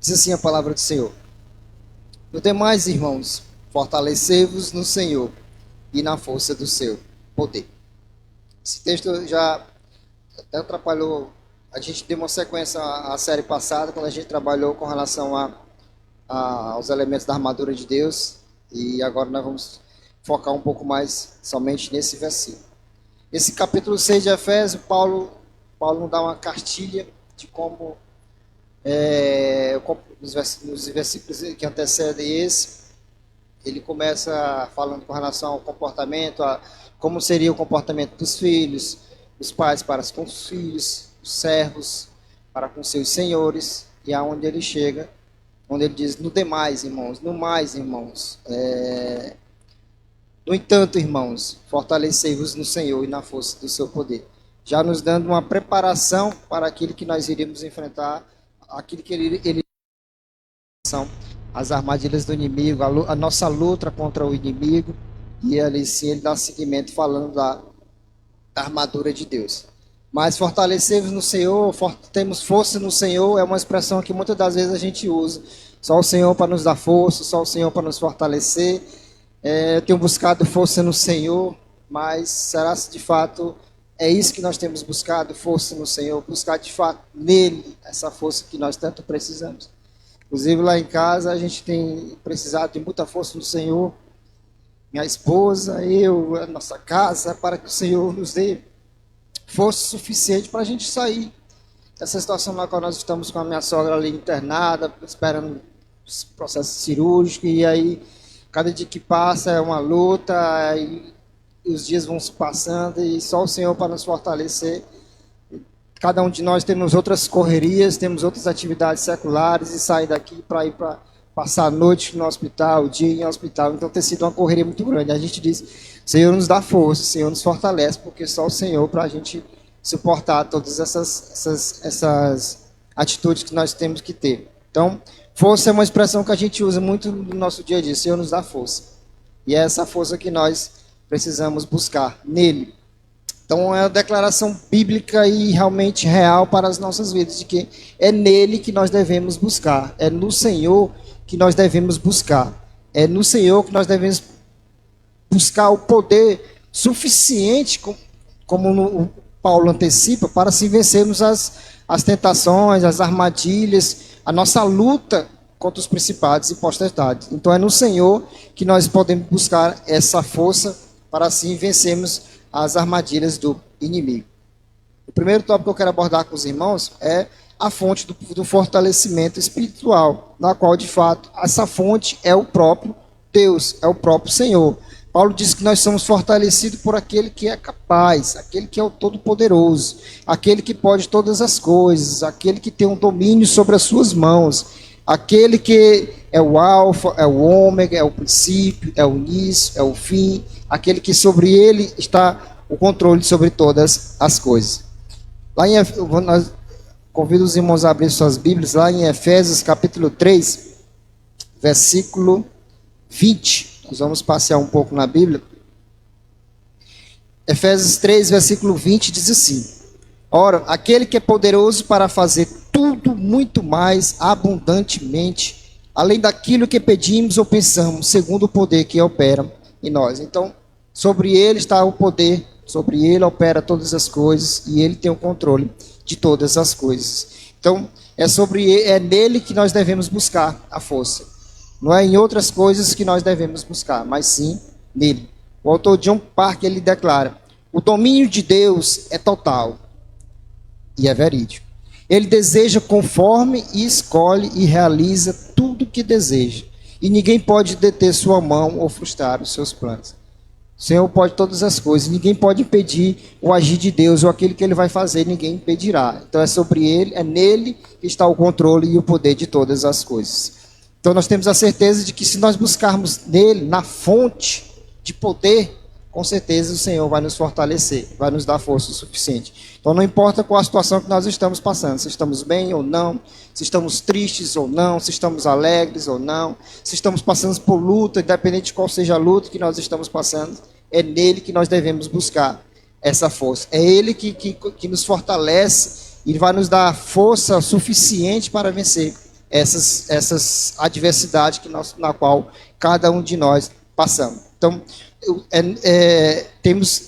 Diz assim a palavra do Senhor: no demais, irmãos, fortalecei-vos no Senhor e na força do seu poder. Esse texto já até atrapalhou. A gente deu uma sequência à série passada, quando a gente trabalhou com relação aos elementos da armadura de Deus. E agora nós vamos focar um pouco mais somente nesse versículo. Esse capítulo 6 de Efésios, Paulo nos dá uma cartilha de como, nos versículos que antecedem esse, ele começa falando com relação ao comportamento, como seria o comportamento dos filhos, os pais para com os filhos, os servos para com seus senhores, e aonde ele chega, onde ele diz: no demais, irmãos, no mais, irmãos. No entanto, irmãos, fortalecei-vos no Senhor e na força do seu poder. Já nos dando uma preparação para aquilo que nós iríamos enfrentar, aquilo que ele são as armadilhas do inimigo, a nossa luta contra o inimigo. E ali sim ele dá seguimento falando da armadura de Deus. Mas fortalecei-vos no Senhor, temos força no Senhor, é uma expressão que muitas das vezes a gente usa. Só o Senhor para nos dar força, só o Senhor para nos fortalecer. Eu tenho buscado força no Senhor, mas será se de fato é isso que nós temos buscado, força no Senhor, buscar de fato nele essa força que nós tanto precisamos. Inclusive lá em casa a gente tem precisado de muita força no Senhor, minha esposa, eu, a nossa casa, para que o Senhor nos dê força suficiente para a gente sair dessa situação na qual nós estamos com a minha sogra ali internada, esperando o processo cirúrgico, e aí cada dia que passa é uma luta, e os dias vão se passando, e só o Senhor para nos fortalecer. Cada um de nós temos outras correrias, temos outras atividades seculares, e sair daqui para ir para passar a noite no hospital, o dia em hospital. Então tem sido uma correria muito grande. A gente diz: o Senhor nos dá força, o Senhor nos fortalece, porque só o Senhor para a gente suportar todas essas atitudes que nós temos que ter. Então, força é uma expressão que a gente usa muito no nosso dia a dia. O Senhor nos dá força. E é essa força que nós precisamos buscar nele. Então é uma declaração bíblica e realmente real para as nossas vidas, de que é nele que nós devemos buscar. É no Senhor que nós devemos buscar. É no Senhor que nós devemos buscar o poder suficiente, como o Paulo antecipa, para se vencermos as tentações, as armadilhas, a nossa luta contra os principados e potestades. Então é no Senhor que nós podemos buscar essa força para assim vencermos as armadilhas do inimigo. O primeiro tópico que eu quero abordar com os irmãos é a fonte do fortalecimento espiritual, na qual de fato essa fonte é o próprio Deus, é o próprio Senhor. Paulo diz que nós somos fortalecidos por aquele que é capaz, aquele que é o Todo-Poderoso, aquele que pode todas as coisas, aquele que tem um domínio sobre as suas mãos, aquele que é o alfa, é o ômega, é o princípio, é o início, é o fim, aquele que sobre ele está o controle sobre todas as coisas. Nós convido os irmãos a abrir suas Bíblias, lá em Efésios capítulo 3, versículo 20. Nós vamos passear um pouco na Bíblia. Efésios 3, versículo 20 diz assim: ora, aquele que é poderoso para fazer tudo muito mais abundantemente, além daquilo que pedimos ou pensamos, segundo o poder que opera em nós. Então, sobre ele está o poder, sobre ele opera todas as coisas, e ele tem o controle de todas as coisas. Então, é nele que nós devemos buscar a força. Não é em outras coisas que nós devemos buscar, mas sim nele. O autor John Parker, ele declara: o domínio de Deus é total, e é verídico. Ele deseja conforme e escolhe e realiza tudo o que deseja. E ninguém pode deter sua mão ou frustrar os seus planos. O Senhor pode todas as coisas. Ninguém pode impedir o agir de Deus ou aquilo que ele vai fazer, ninguém impedirá. Então é sobre ele, é nele que está o controle e o poder de todas as coisas. Então nós temos a certeza de que se nós buscarmos nele, na fonte de poder, com certeza o Senhor vai nos fortalecer, vai nos dar força o suficiente. Então não importa qual a situação que nós estamos passando, se estamos bem ou não, se estamos tristes ou não, se estamos alegres ou não, se estamos passando por luta, independente de qual seja a luta que nós estamos passando, é nele que nós devemos buscar essa força. É ele que nos fortalece e vai nos dar força suficiente para vencer essas adversidades na qual cada um de nós passamos. Então,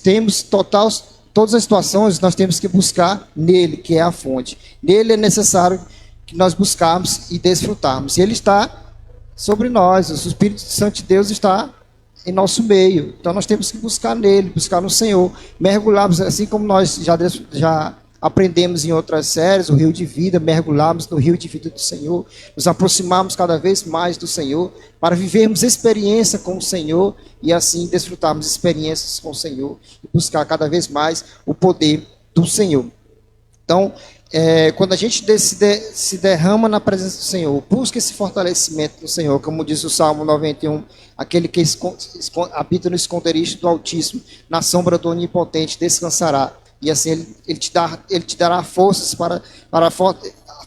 temos todas as situações, nós temos que buscar nele, que é a fonte. Nele é necessário que nós buscarmos e desfrutarmos. E ele está sobre nós, o Espírito Santo de Deus está em nosso meio. Então nós temos que buscar nele, buscar no Senhor, mergulharmos, assim como nós já aprendemos em outras séries, o rio de vida, mergulharmos no rio de vida do Senhor, nos aproximarmos cada vez mais do Senhor, para vivermos experiência com o Senhor e assim desfrutarmos experiências com o Senhor e buscar cada vez mais o poder do Senhor. Então, quando a gente se derrama na presença do Senhor, busca esse fortalecimento do Senhor, como diz o Salmo 91, aquele que habita no esconderijo do Altíssimo, na sombra do Onipotente descansará. E assim ele te dará forças para a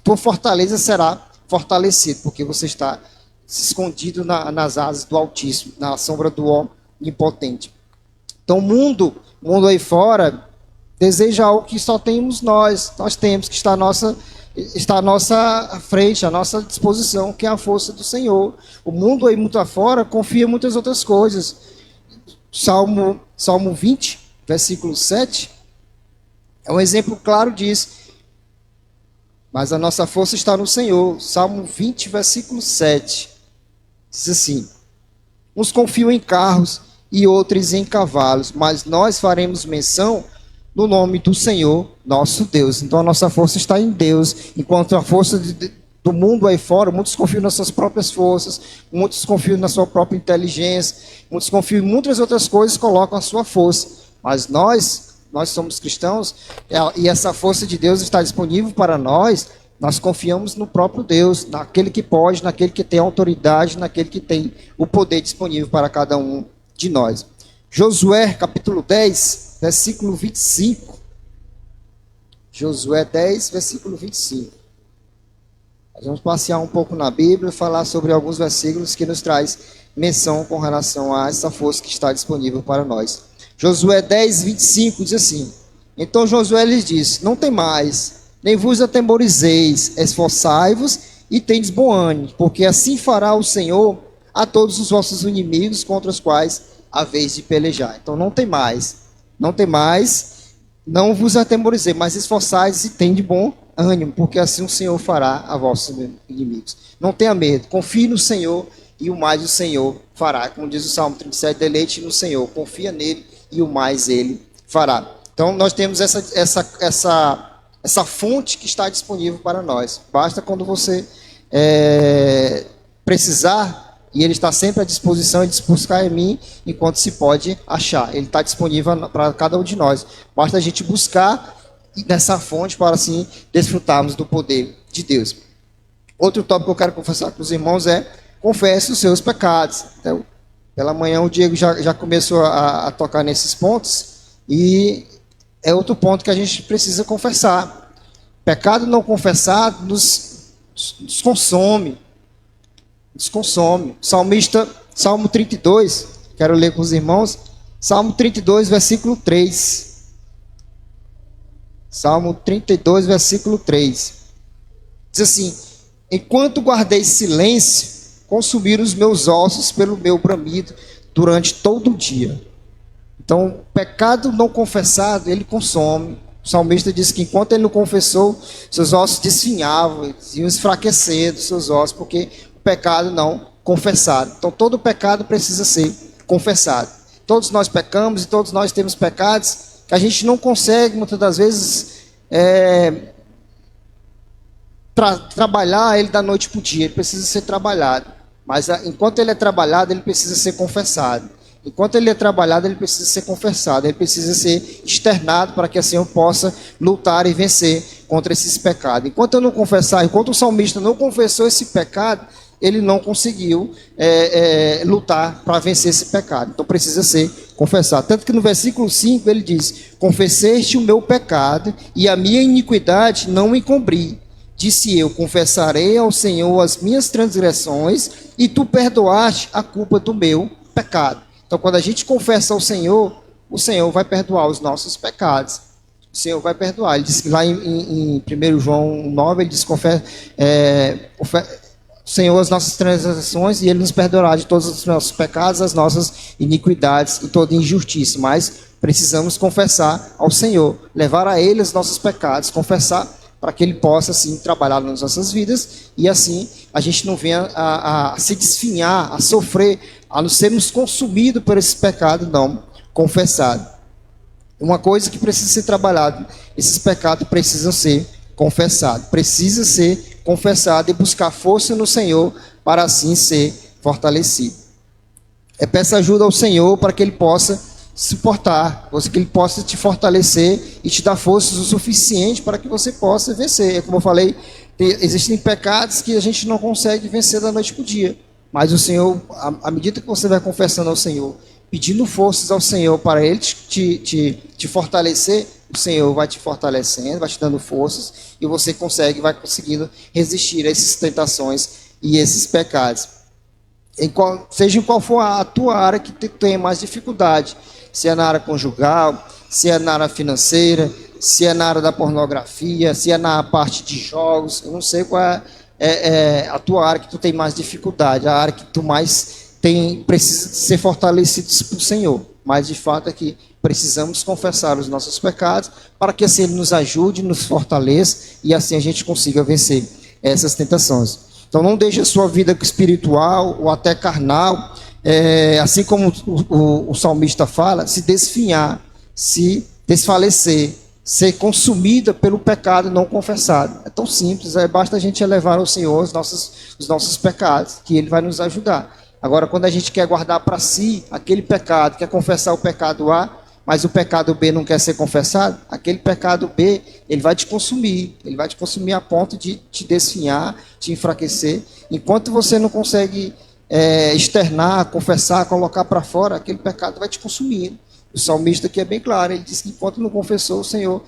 tua fortaleza será fortalecida, porque você está escondido nas asas do Altíssimo, na sombra do Onipotente. Então o mundo aí fora deseja algo que só temos nós temos que estar à nossa frente, à nossa disposição, que é a força do Senhor. O mundo aí muito afora confia em muitas outras coisas. Salmo 20, versículo 7, é um exemplo claro disso. Mas a nossa força está no Senhor. Salmo 20, versículo 7, diz assim: uns confiam em carros e outros em cavalos, mas nós faremos menção no nome do Senhor, nosso Deus. Então a nossa força está em Deus, enquanto a força do mundo aí fora, muitos confiam nas suas próprias forças, muitos confiam na sua própria inteligência, muitos confiam em muitas outras coisas, colocam a sua força. Mas nós somos cristãos, e essa força de Deus está disponível para nós. Nós confiamos no próprio Deus, naquele que pode, naquele que tem autoridade, naquele que tem o poder disponível para cada um de nós. Josué, capítulo 10, versículo 25. Josué 10, versículo 25. Nós vamos passear um pouco na Bíblia e falar sobre alguns versículos que nos traz menção com relação a essa força que está disponível para nós. Josué 10, 25 diz assim: então Josué lhes disse: não temais, nem vos atemorizeis, esforçai-vos e tendes bom ânimo, porque assim fará o Senhor a todos os vossos inimigos contra os quais haveis de pelejar. Então não temais, não vos atemorizeis, mas esforçai-vos e tende bom ânimo, porque assim o Senhor fará a vossos inimigos. Não tenha medo, confie no Senhor e o mais o Senhor fará. Como diz o Salmo 37, deleite no Senhor, confia nele e o mais ele fará. Então nós temos essa fonte que está disponível para nós. Basta quando você precisar, e ele está sempre à disposição de buscar em mim enquanto se pode achar. Ele está disponível para cada um de nós. Basta a gente buscar nessa fonte para assim desfrutarmos do poder de Deus. Outro tópico que eu quero confessar com os irmãos é: confesse os seus pecados. Então, pela manhã o Diego já começou a tocar nesses pontos, e é outro ponto que a gente precisa confessar. Pecado não confessado nos consome. Nos consome. Salmista, Salmo 32, quero ler com os irmãos. Salmo 32, versículo 3. Salmo 32, versículo 3. Diz assim: enquanto guardei silêncio, consumiram os meus ossos pelo meu bramido durante todo o dia. Então, pecado não confessado, ele consome. O salmista diz que enquanto ele não confessou, seus ossos desfinhavam, iam enfraquecendo seus ossos, porque o pecado não confessado. Então, todo pecado precisa ser confessado. Todos nós pecamos e todos nós temos pecados que a gente não consegue, muitas das vezes, trabalhar ele da noite para o dia. Ele precisa ser trabalhado. Mas enquanto ele é trabalhado, ele precisa ser confessado. Enquanto ele é trabalhado, ele precisa ser confessado. Ele precisa ser externado para que assim eu possa lutar e vencer contra esses pecados. Enquanto eu não confessar, enquanto o salmista não confessou esse pecado, ele não conseguiu lutar para vencer esse pecado. Então precisa ser confessado. Tanto que no versículo 5 ele diz: confesseste o meu pecado e a minha iniquidade não encobri. Disse eu: confessarei ao Senhor as minhas transgressões e tu perdoaste a culpa do meu pecado. Então quando a gente confessa ao Senhor, o Senhor vai perdoar os nossos pecados. O Senhor vai perdoar. Ele diz que lá em 1 João 9, ele diz: Senhor as nossas transgressões e Ele nos perdoará de todos os nossos pecados, as nossas iniquidades e toda injustiça. Mas precisamos confessar ao Senhor, levar a Ele os nossos pecados, confessar para que Ele possa, assim, trabalhar nas nossas vidas e, assim, a gente não venha a se desfinhar, a sofrer, a não sermos consumidos por esse pecado não confessado. Uma coisa que precisa ser trabalhada, esses pecados precisam ser confessados. Precisa ser confessado e buscar força no Senhor para assim ser fortalecido. Peça ajuda ao Senhor para que Ele possa suportar, que Ele possa te fortalecer e te dar forças o suficiente para que você possa vencer. Como eu falei, existem pecados que a gente não consegue vencer da noite para o dia. Mas o Senhor, à medida que você vai confessando ao Senhor, pedindo forças ao Senhor para Ele te fortalecer, o Senhor vai te fortalecendo, vai te dando forças e você vai conseguindo resistir a essas tentações e esses pecados. Seja em qual for a tua área que tenha mais dificuldade, se é na área conjugal, se é na área financeira, se é na área da pornografia, se é na parte de jogos, eu não sei qual é a tua área que tu tem mais dificuldade, a área que tu mais precisa ser fortalecido por Senhor, mas de fato é que precisamos confessar os nossos pecados para que assim Ele nos ajude, nos fortaleça e assim a gente consiga vencer essas tentações. Então não deixe a sua vida espiritual ou até carnal, assim como o salmista fala, se desfinhar, se desfalecer, ser consumida pelo pecado não confessado. É tão simples, basta a gente elevar ao Senhor os nossos pecados, que Ele vai nos ajudar. Agora, quando a gente quer guardar para si aquele pecado, quer confessar o pecado A, mas o pecado B não quer ser confessado, aquele pecado B, ele vai te consumir a ponto de te desfinhar, te enfraquecer. Enquanto você não consegue externar, confessar, colocar para fora, aquele pecado vai te consumir. O salmista aqui é bem claro, ele diz que enquanto não confessou o Senhor,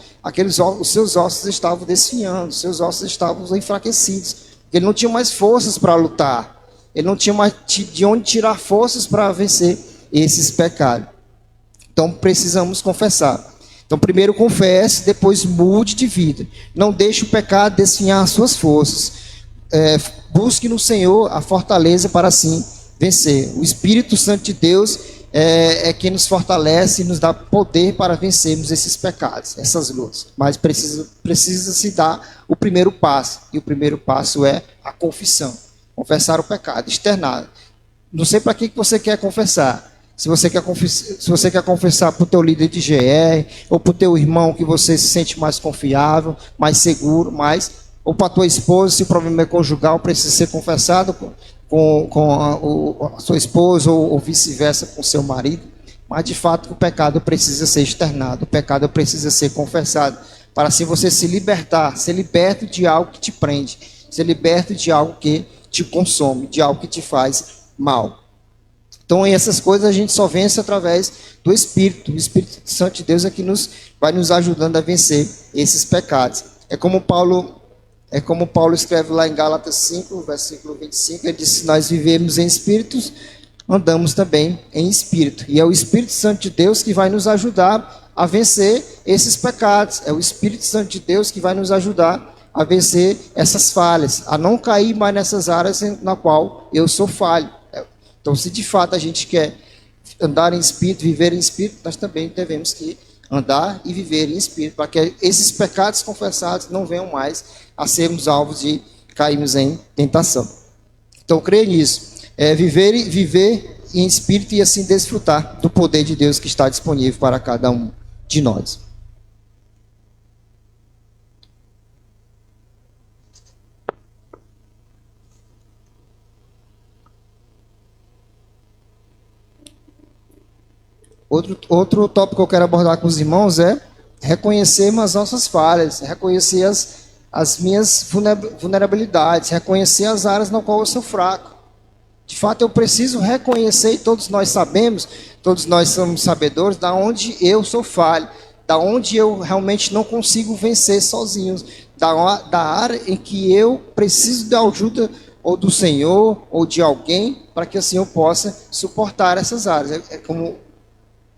os seus ossos estavam desfinhando, os seus ossos estavam enfraquecidos, ele não tinha mais forças para lutar. Ele não tinha mais de onde tirar forças para vencer esses pecados. Então precisamos confessar. Então primeiro confesse, depois mude de vida. Não deixe o pecado desfinhar as suas forças. Busque no Senhor a fortaleza para assim vencer. O Espírito Santo de Deus é quem nos fortalece e nos dá poder para vencermos esses pecados, essas lutas. Mas precisa se dar o primeiro passo. E o primeiro passo é a confissão. Confessar o pecado, externar. Não sei para que você quer confessar. Se você quer confessar para o teu líder de GR, ou para o teu irmão que você se sente mais confiável, mais seguro, ou para a tua esposa, se o problema é conjugal, precisa ser confessado com a sua esposa, ou vice-versa com o seu marido. Mas de fato o pecado precisa ser externado, o pecado precisa ser confessado, para assim você se libertar, ser liberto de algo que te prende, ser liberto de algo que te consome, de algo que te faz mal. Então essas coisas a gente só vence através do Espírito. O Espírito Santo de Deus é que vai nos ajudando a vencer esses pecados. É como Paulo escreve lá em Gálatas 5, versículo 25, ele diz: se nós vivemos em espíritos, andamos também em espírito. E é o Espírito Santo de Deus que vai nos ajudar a vencer esses pecados. É o Espírito Santo de Deus que vai nos ajudar a vencer essas falhas, a não cair mais nessas áreas na qual eu sou falho. Então, se de fato a gente quer andar em espírito, viver em espírito, nós também devemos que andar e viver em espírito, para que esses pecados confessados não venham mais a sermos alvos de cairmos em tentação. Então, creia nisso. Viver em espírito e assim desfrutar do poder de Deus que está disponível para cada um de nós. Outro tópico que eu quero abordar com os irmãos é reconhecermos as nossas falhas, reconhecer as minhas vulnerabilidades, reconhecer as áreas na qual eu sou fraco. De fato, eu preciso reconhecer, e todos nós sabemos, todos nós somos sabedores, da onde eu sou falho, da onde eu realmente não consigo vencer sozinho, da área em que eu preciso da ajuda ou do Senhor, ou de alguém, para que assim eu possa suportar essas áreas. É como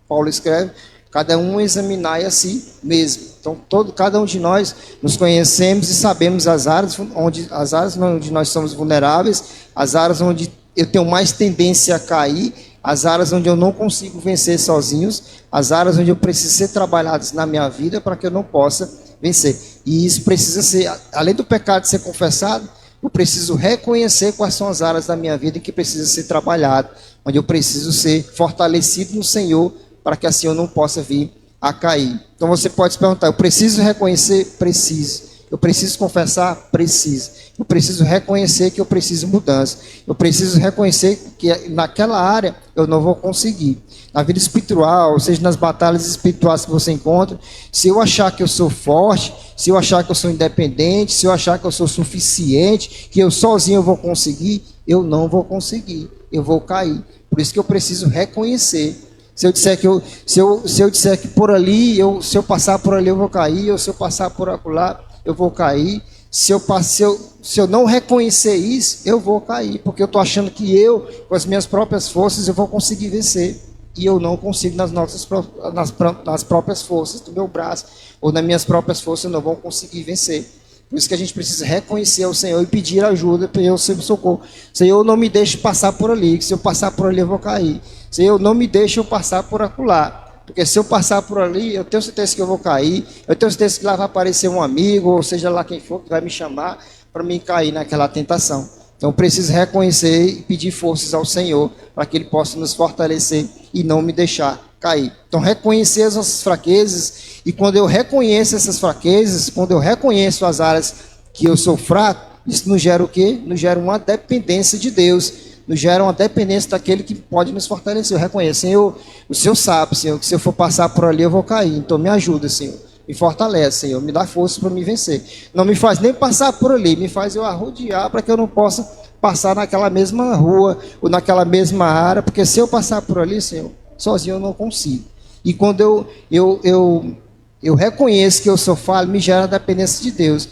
Paulo escreve, Cada um examinar a si mesmo. Então, cada um de nós nos conhecemos e sabemos as áreas onde nós somos vulneráveis, as áreas onde eu tenho mais tendência a cair, as áreas onde eu não consigo vencer sozinhos, as áreas onde eu preciso ser trabalhadas na minha vida para que eu não possa vencer. E isso precisa ser, além do pecado ser confessado, eu preciso reconhecer quais são as áreas da minha vida que precisa ser trabalhado, onde eu preciso ser fortalecido no Senhor, para que assim eu não possa vir a cair. Então você pode se perguntar, eu preciso reconhecer? Preciso. Eu preciso confessar? Preciso. Eu preciso reconhecer que eu preciso mudança. Eu preciso reconhecer que naquela área eu não vou conseguir. Na vida espiritual, ou seja, nas batalhas espirituais que você encontra, se eu achar que eu sou forte, se eu achar que eu sou independente, se eu achar que eu sou suficiente, que eu sozinho eu vou conseguir, eu não vou conseguir. Eu vou cair. Por isso que eu preciso reconhecer. Se eu disser que por ali, se eu passar por ali eu vou cair, ou se eu passar por acolá eu vou cair. Se eu não reconhecer isso, eu vou cair, porque eu estou achando que eu, com as minhas próprias forças, eu vou conseguir vencer. E eu não consigo nas próprias forças do meu braço, ou nas minhas próprias forças eu não vou conseguir vencer. Por isso que a gente precisa reconhecer ao Senhor e pedir ajuda para eu ser socorro. Senhor, não me deixe passar por ali, que se eu passar por ali eu vou cair. Senhor, não me deixe eu passar por acolá. Porque se eu passar por ali, eu tenho certeza que eu vou cair. Eu tenho certeza que lá vai aparecer um amigo, ou seja lá quem for, que vai me chamar para mim cair naquela tentação. Então, eu preciso reconhecer e pedir forças ao Senhor para que Ele possa nos fortalecer e não me deixar cair. Então, reconhecer as nossas fraquezas, e quando eu reconheço essas fraquezas, quando eu reconheço as áreas que eu sou fraco, isso nos gera o quê? Nos gera uma dependência de Deus, nos gera uma dependência daquele que pode nos fortalecer. Eu reconheço, Senhor, o Senhor sabe, Senhor, que se eu for passar por ali eu vou cair, então me ajuda, Senhor. Me fortalece, Senhor, me dá força para me vencer. Não me faz nem passar por ali, me faz eu arrodear para que eu não possa passar naquela mesma rua ou naquela mesma área, porque se eu passar por ali, Senhor, sozinho eu não consigo. E quando eu reconheço que eu sou falho, me gera a dependência de Deus.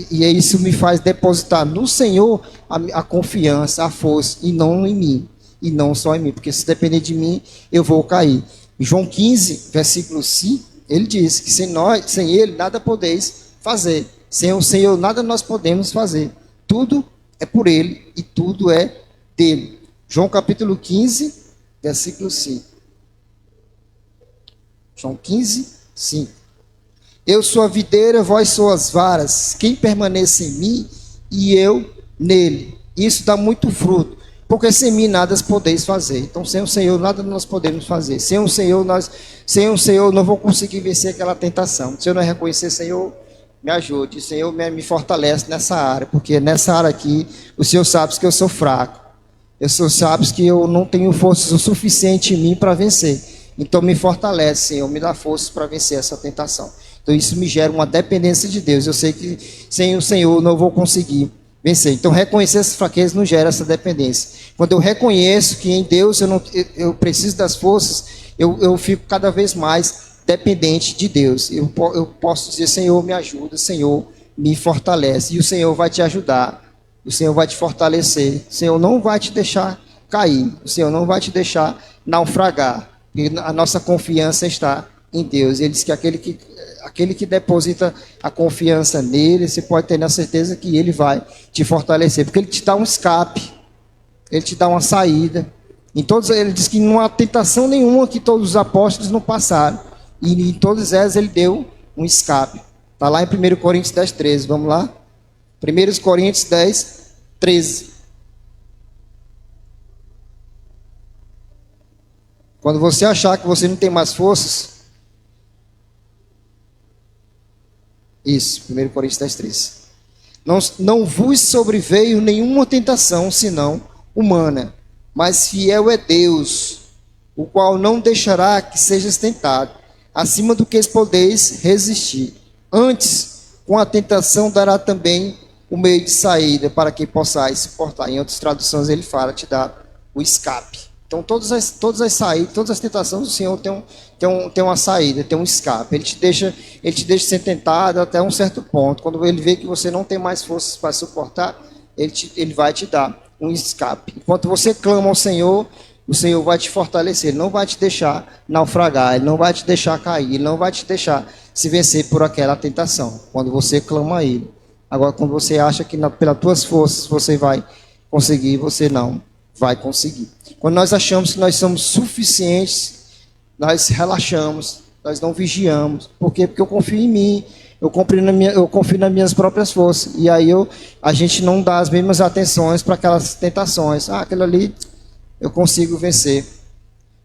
E isso me faz depositar no Senhor a confiança, a força, e não em mim. E não só em mim, porque se depender de mim, eu vou cair. Em João 15, versículo 5, ele diz que sem Ele nada podeis fazer. Sem o Senhor nada nós podemos fazer. Tudo é por Ele e tudo é dele. João capítulo 15, versículo 5. João 15, 5. Eu sou a videira, vós sois as varas. Quem permanece em mim e eu nele, isso dá muito fruto. Porque sem mim nada podeis fazer. Então, sem o Senhor, nada nós podemos fazer. Sem o Senhor, não vou conseguir vencer aquela tentação. Se eu não reconhecer, Senhor, me ajude. Senhor, me fortalece nessa área. Porque nessa área aqui, o Senhor sabe que eu sou fraco. O Senhor sabe que eu não tenho forças o suficiente em mim para vencer. Então, me fortalece, Senhor. Me dá forças para vencer essa tentação. Então, isso me gera uma dependência de Deus. Eu sei que sem o Senhor não vou conseguir vencer. Então, reconhecer essas fraquezas não gera essa dependência. Quando eu reconheço que em Deus eu preciso das forças, eu fico cada vez mais dependente de Deus. Eu posso dizer, Senhor, me ajuda, Senhor, me fortalece. E o Senhor vai te ajudar. O Senhor vai te fortalecer. O Senhor não vai te deixar cair. O Senhor não vai te deixar naufragar. Porque a nossa confiança está em Deus. Ele diz que aquele que deposita a confiança nele, você pode ter na certeza que ele vai te fortalecer, porque ele te dá um escape, ele te dá uma saída. Ele diz que não há tentação nenhuma que todos os apóstolos não passaram, e em todas elas ele deu um escape. Está lá em 1 Coríntios 10, 13, vamos lá? 1 Coríntios 10, 13. Quando você achar que você não tem mais forças, isso, 1 Coríntios 10, 13. Não vos sobreveio nenhuma tentação, senão humana, mas fiel é Deus, o qual não deixará que sejas tentado, acima do que podeis resistir. Antes, com a tentação dará também o meio de saída, para que possais suportar. Em outras traduções ele fala, te dá o escape. Então, todas as saídas, todas as tentações, o Senhor tem uma saída, tem um escape. Ele te deixa ser tentado até um certo ponto. Quando ele vê que você não tem mais forças para suportar, ele vai te dar um escape. Enquanto você clama ao Senhor, o Senhor vai te fortalecer, Ele não vai te deixar naufragar, Ele não vai te deixar cair, Ele não vai te deixar se vencer por aquela tentação, quando você clama a Ele. Agora, quando você acha que pelas tuas forças você vai conseguir, você não vai conseguir. Quando nós achamos que nós somos suficientes, nós relaxamos, nós não vigiamos. Por quê? Porque eu confio em mim, eu confio nas minhas próprias forças. E aí a gente não dá as mesmas atenções para aquelas tentações. Aquilo ali eu consigo vencer.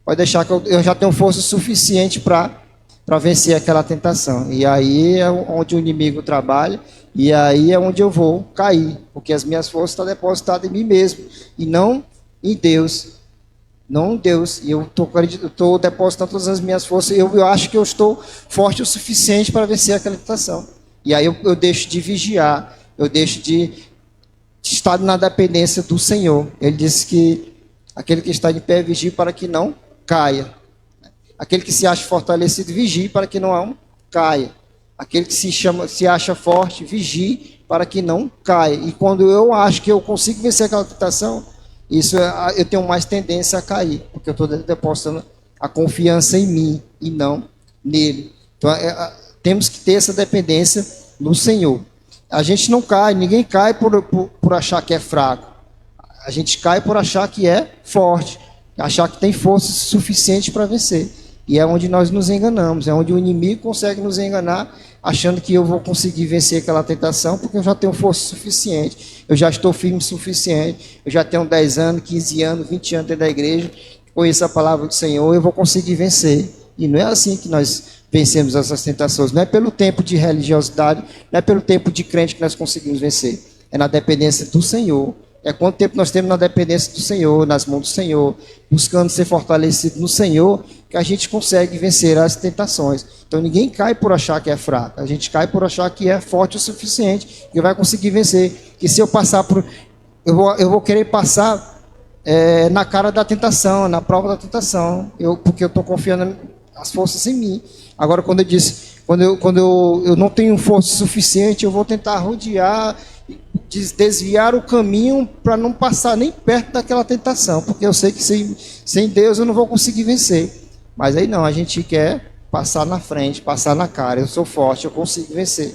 Pode deixar que eu já tenho força suficiente para vencer aquela tentação. E aí é onde o inimigo trabalha, e aí é onde eu vou cair. Porque as minhas forças estão depositadas em mim mesmo, e não em Deus. Não em Deus. E eu estou depositando todas as minhas forças. Eu acho que eu estou forte o suficiente para vencer aquela tentação. E aí eu deixo de vigiar, eu deixo de estar na dependência do Senhor. Ele disse que aquele que está de pé vigie para que não caia. Aquele que se acha fortalecido, vigie para que não caia. Aquele que se acha forte, vigie para que não caia. E quando eu acho que eu consigo vencer aquela tentação, eu tenho mais tendência a cair, porque eu estou depositando a confiança em mim e não nele. Então, temos que ter essa dependência no Senhor. A gente não cai, ninguém cai por achar que é fraco. A gente cai por achar que é forte, achar que tem força suficiente para vencer. E é onde nós nos enganamos, é onde o inimigo consegue nos enganar, achando que eu vou conseguir vencer aquela tentação, porque eu já tenho força suficiente, eu já estou firme o suficiente, eu já tenho 10 anos, 15 anos, 20 anos dentro da igreja, conheço a palavra do Senhor, eu vou conseguir vencer. E não é assim que nós vencemos essas tentações, não é pelo tempo de religiosidade, não é pelo tempo de crente que nós conseguimos vencer, é na dependência do Senhor. É quanto tempo nós temos na dependência do Senhor, nas mãos do Senhor, buscando ser fortalecido no Senhor, que a gente consegue vencer as tentações. Então ninguém cai por achar que é fraco, a gente cai por achar que é forte o suficiente, que vai conseguir vencer. Que se eu passar por... Eu vou querer passar na cara da tentação, na prova da tentação, porque eu estou confiando as forças em mim. Agora, quando eu não tenho força suficiente, eu vou tentar rodear, desviar o caminho para não passar nem perto daquela tentação, porque eu sei que sem Deus eu não vou conseguir vencer. Mas aí não, a gente quer passar na frente, passar na cara. Eu sou forte, eu consigo vencer.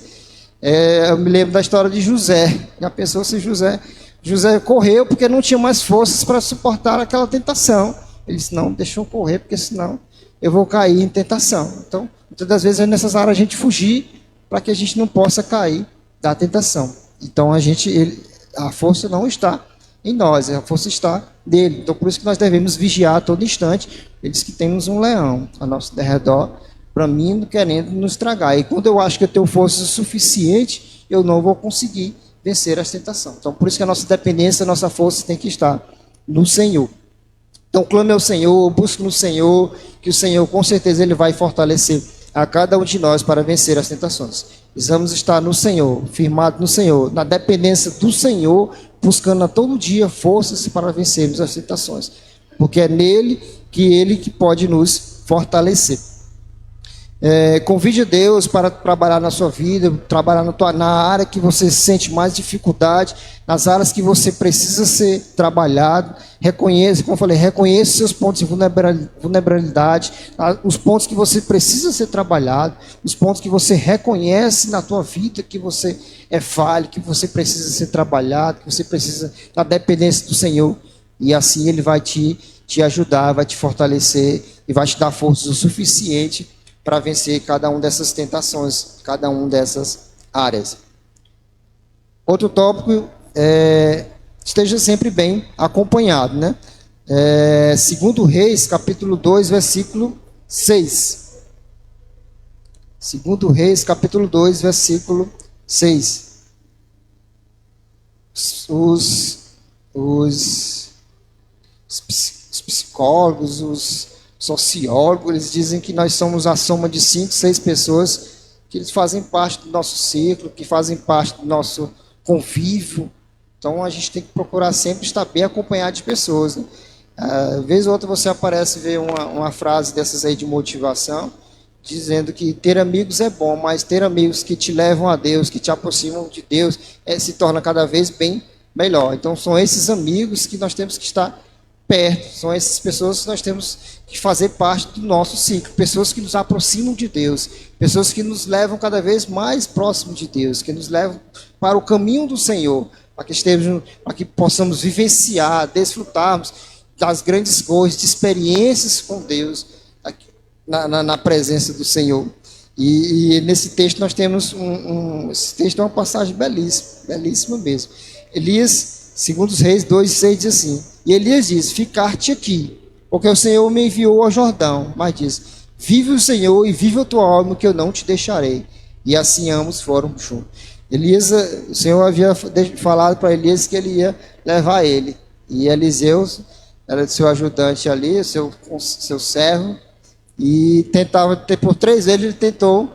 Eu me lembro da história de José. Já pensou se José correu porque não tinha mais forças para suportar aquela tentação. Ele disse, não, deixa eu correr, porque senão eu vou cair em tentação. Então, muitas das vezes é necessário a gente fugir para que a gente não possa cair da tentação. Então a força não está em nós, a força está nele. Então por isso que nós devemos vigiar a todo instante. Ele diz que temos um leão ao nosso derredor, para mim, querendo nos tragar. E quando eu acho que eu tenho força suficiente, eu não vou conseguir vencer as tentações. Então por isso que a nossa dependência, a nossa força tem que estar no Senhor. Então clame ao Senhor, busque no Senhor, que o Senhor com certeza Ele vai fortalecer a cada um de nós para vencer as tentações. Precisamos estar no Senhor, firmado no Senhor, na dependência do Senhor, buscando a todo dia forças para vencermos as tentações. Porque é nele que Ele que pode nos fortalecer. Convide a Deus para trabalhar na sua vida, trabalhar na área que você sente mais dificuldade, nas áreas que você precisa ser trabalhado. Reconheça, como eu falei, reconheça seus pontos de vulnerabilidade, os pontos que você precisa ser trabalhado, os pontos que você reconhece na tua vida que você é falho, que você precisa ser trabalhado, que você precisa da dependência do Senhor. E assim Ele vai te ajudar, vai te fortalecer e vai te dar forças o suficiente para vencer cada uma dessas tentações, cada uma dessas áreas. Outro tópico esteja sempre bem acompanhado, né? 2 Reis, capítulo 2, versículo 6. 2 Reis, capítulo 2, versículo 6. Os psicólogos, os sociólogos, eles dizem que nós somos a soma de 5, 6 pessoas que eles fazem parte do nosso ciclo, que fazem parte do nosso convívio. Então a gente tem que procurar sempre estar bem acompanhado de pessoas, né? Vez ou outra você aparece e vê uma frase dessas aí de motivação, dizendo que ter amigos é bom, mas ter amigos que te levam a Deus, que te aproximam de Deus, se torna cada vez bem melhor. Então são esses amigos que nós temos que estar perto. São essas pessoas que nós temos que fazer parte do nosso ciclo. Pessoas que nos aproximam de Deus. Pessoas que nos levam cada vez mais próximo de Deus. Que nos levam para o caminho do Senhor. Para que possamos vivenciar, desfrutarmos das grandes coisas, de experiências com Deus na presença do Senhor. E nesse texto nós temos esse texto é uma passagem belíssima, belíssima mesmo. Elias, segundo os Reis 2:6 diz assim: e Elias diz: ficar-te aqui, porque o Senhor me enviou ao Jordão. Mas diz: vive o Senhor e vive a tua alma, que eu não te deixarei. E assim ambos foram juntos. Elias, o Senhor havia falado para Elias que ele ia levar ele. E Eliseu era seu ajudante ali, seu servo. E tentava, por 3 vezes ele tentou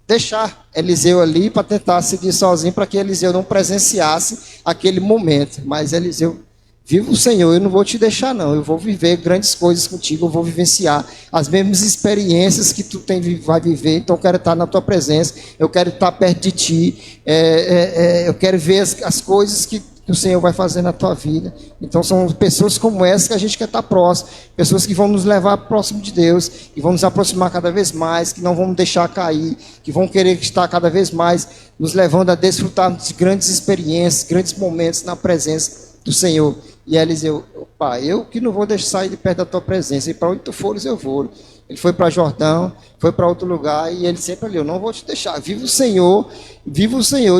deixar Eliseu ali para tentar seguir sozinho, para que Eliseu não presenciasse aquele momento. Mas Eliseu: viva o Senhor, eu não vou te deixar não, eu vou viver grandes coisas contigo, eu vou vivenciar as mesmas experiências que tu vai viver, então eu quero estar na tua presença, eu quero estar perto de ti, eu quero ver as coisas que o Senhor vai fazer na tua vida. Então são pessoas como essa que a gente quer estar próximo, pessoas que vão nos levar próximo de Deus, que vão nos aproximar cada vez mais, que não vão nos deixar cair, que vão querer estar cada vez mais nos levando a desfrutar de grandes experiências, grandes momentos na presença do Senhor. E Eliseu: opa, eu que não vou deixar sair de perto da tua presença, e para onde tu fores eu vou. Ele foi para Jordão, foi para outro lugar, e ele sempre ali: eu não vou te deixar, viva o Senhor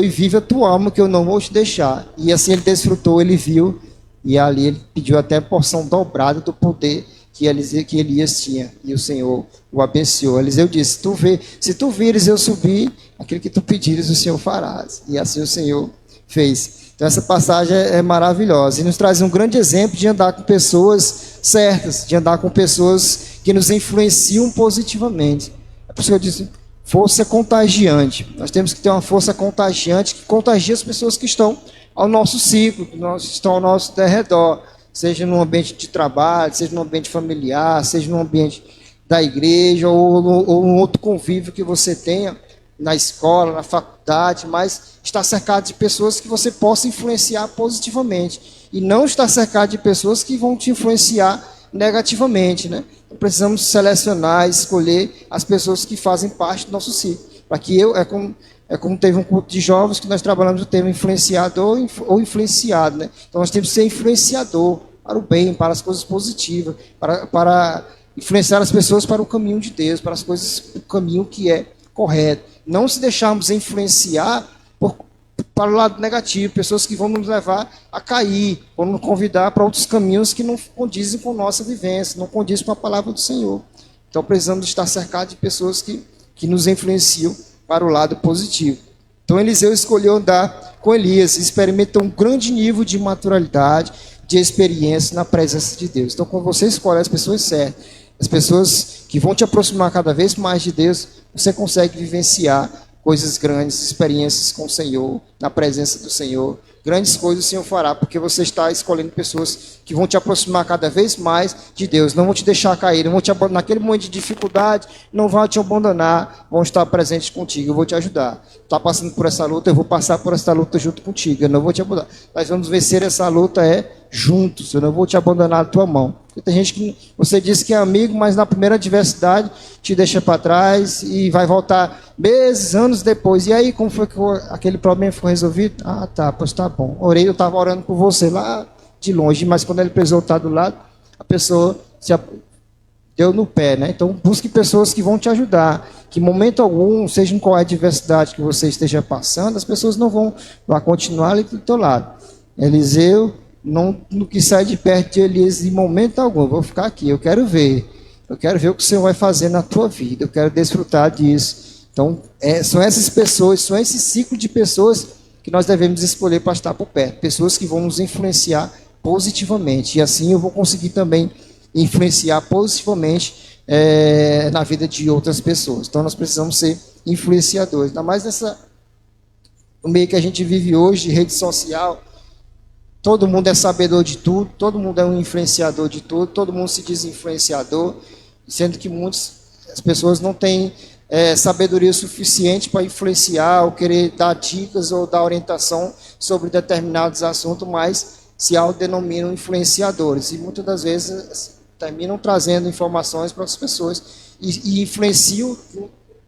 e viva a tua alma, que eu não vou te deixar. E assim ele desfrutou, ele viu, e ali ele pediu até a porção dobrada do poder que Elias tinha, e o Senhor o abençoou. Eliseu disse: se tu vires eu subir, aquilo que tu pedires o Senhor farás. E assim o Senhor fez. Então essa passagem é maravilhosa e nos traz um grande exemplo de andar com pessoas certas, de andar com pessoas que nos influenciam positivamente. É por isso que eu disse: força contagiante. Nós temos que ter uma força contagiante que contagia as pessoas que estão ao nosso ciclo, que estão ao nosso redor, seja no ambiente de trabalho, seja no ambiente familiar, seja no ambiente da igreja ou um outro convívio que você tenha na escola, na faculdade, mas está cercado de pessoas que você possa influenciar positivamente e não estar cercado de pessoas que vão te influenciar negativamente, né? Então, precisamos selecionar, escolher as pessoas que fazem parte do nosso ciclo, para que como teve um culto de jovens que nós trabalhamos o termo influenciador ou influenciado, né? Então nós temos que ser influenciador para o bem, para as coisas positivas, para influenciar as pessoas para o caminho de Deus, para as coisas, o caminho que é correto. Não se deixarmos influenciar para o lado negativo, pessoas que vão nos levar a cair, vão nos convidar para outros caminhos que não condizem com a nossa vivência, não condizem com a palavra do Senhor. Então precisamos estar cercados de pessoas que nos influenciam para o lado positivo. Então Eliseu escolheu andar com Elias, experimentou um grande nível de maturidade, de experiência na presença de Deus. Então quando você escolhe as pessoas certas, as pessoas que vão te aproximar cada vez mais de Deus, você consegue vivenciar coisas grandes, experiências com o Senhor, na presença do Senhor. Grandes coisas o Senhor fará, porque você está escolhendo pessoas que vão te aproximar cada vez mais de Deus, não vão te deixar cair, não vão te abandonar. Naquele momento de dificuldade, não vão te abandonar, vão estar presentes contigo, eu vou te ajudar. Está passando por essa luta, eu vou passar por essa luta junto contigo, eu não vou te abandonar. Nós vamos vencer essa luta juntos, eu não vou te abandonar da tua mão. Tem gente que você diz que é amigo, mas na primeira adversidade te deixa para trás e vai voltar meses, anos depois. E aí, como foi que aquele problema foi resolvido? Ah, tá, pois tá bom. Eu estava orando por você lá de longe, mas quando ele precisou estar do lado, a pessoa deu no pé, né? Então, busque pessoas que vão te ajudar, que em momento algum, seja em qual adversidade que você esteja passando, as pessoas não vão continuar ali do teu lado. Eliseu não quis sair de perto de Elias em momento algum. Vou ficar aqui, eu quero ver o que o Senhor vai fazer na tua vida, eu quero desfrutar disso. Então, são essas pessoas, são esse ciclo de pessoas que nós devemos escolher para estar por perto, pessoas que vão nos influenciar positivamente, e assim eu vou conseguir também influenciar positivamente na vida de outras pessoas. Então nós precisamos ser influenciadores, ainda mais no meio que a gente vive hoje, rede social. Todo mundo é sabedor de tudo, todo mundo é um influenciador de tudo, todo mundo se diz influenciador, sendo que as pessoas não têm sabedoria suficiente para influenciar ou querer dar dicas ou dar orientação sobre determinados assuntos, mas se autodenominam influenciadores e muitas das vezes terminam trazendo informações para as pessoas e influenciam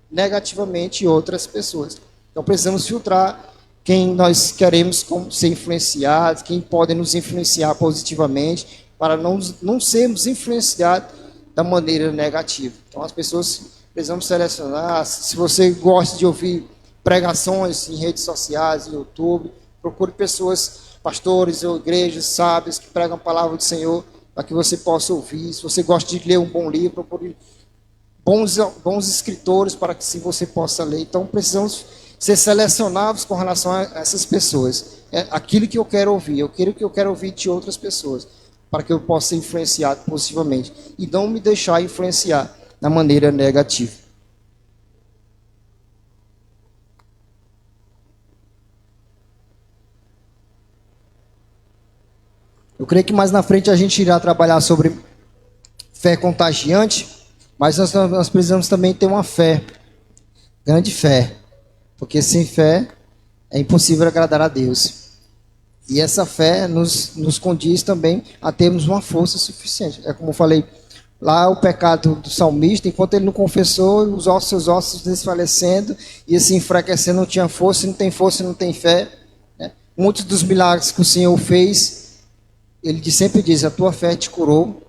negativamente outras pessoas. Então precisamos filtrar quem nós queremos ser influenciados, quem pode nos influenciar positivamente, para não sermos influenciados da maneira negativa. Então as pessoas precisamos selecionar. Se você gosta de ouvir pregações em redes sociais, no YouTube, procure pessoas, pastores ou igrejas sábias que pregam a palavra do Senhor, para que você possa ouvir. Se você gosta de ler um bom livro, procure bons escritores para que se você possa ler. Então precisamos ser selecionados com relação a essas pessoas. É aquilo que eu quero ouvir, eu quero ouvir de outras pessoas, para que eu possa ser influenciado positivamente e não me deixar influenciar da maneira negativa. Eu creio que mais na frente a gente irá trabalhar sobre fé contagiante, mas nós precisamos também ter uma fé, grande fé, porque sem fé é impossível agradar a Deus. E essa fé nos condiz também a termos uma força suficiente. É como eu falei, lá o pecado do salmista, enquanto ele não confessou, seus ossos desfalecendo e se enfraquecendo, não tinha força, não tem fé. Né? Muitos dos milagres que o Senhor fez, ele sempre diz, a tua fé te curou,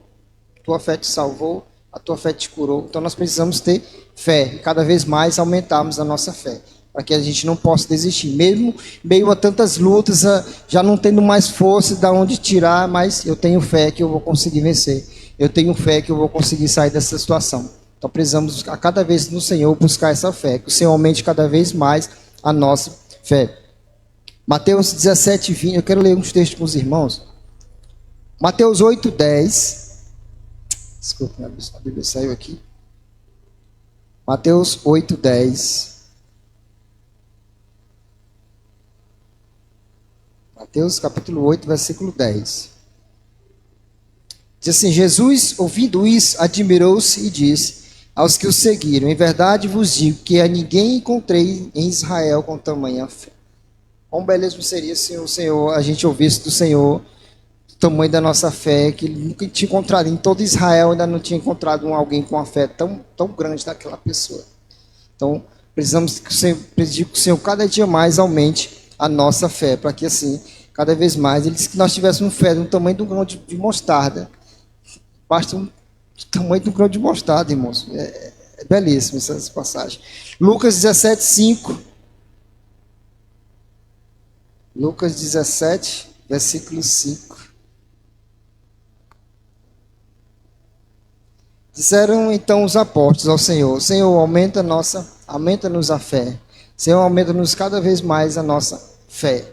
a tua fé te salvou, a tua fé te curou. Então nós precisamos ter fé e cada vez mais aumentarmos a nossa fé, para que a gente não possa desistir, mesmo meio a tantas lutas, já não tendo mais força de onde tirar, mas eu tenho fé que eu vou conseguir vencer, eu tenho fé que eu vou conseguir sair dessa situação. Então precisamos a cada vez no Senhor buscar essa fé, que o Senhor aumente cada vez mais a nossa fé. Mateus 17, 20, eu quero ler uns textos com os irmãos. Mateus 8, 10. Desculpa, a Bíblia saiu aqui. Mateus 8, 10. Mateus capítulo 8, versículo 10. Diz assim: Jesus, ouvindo isso, admirou-se e disse aos que o seguiram: em verdade vos digo que a ninguém encontrei em Israel com tamanha fé. Quão beleza seria se o Senhor, a gente ouvisse do Senhor o tamanho da nossa fé, que ele nunca tinha encontrado, em todo Israel ainda não tinha encontrado alguém com uma fé tão grande daquela pessoa. Então, precisamos pedir que o Senhor cada dia mais aumente a nossa fé, para que assim, cada vez mais, ele disse que nós tivéssemos fé do tamanho de um grão de mostarda. Basta o tamanho de um grão de mostarda, irmãos. É belíssimo essas passagens. Lucas 17, 5. Lucas 17, versículo 5. Disseram então os apóstolos ao Senhor: Senhor, aumenta-nos a fé. Senhor, aumenta-nos cada vez mais a nossa fé.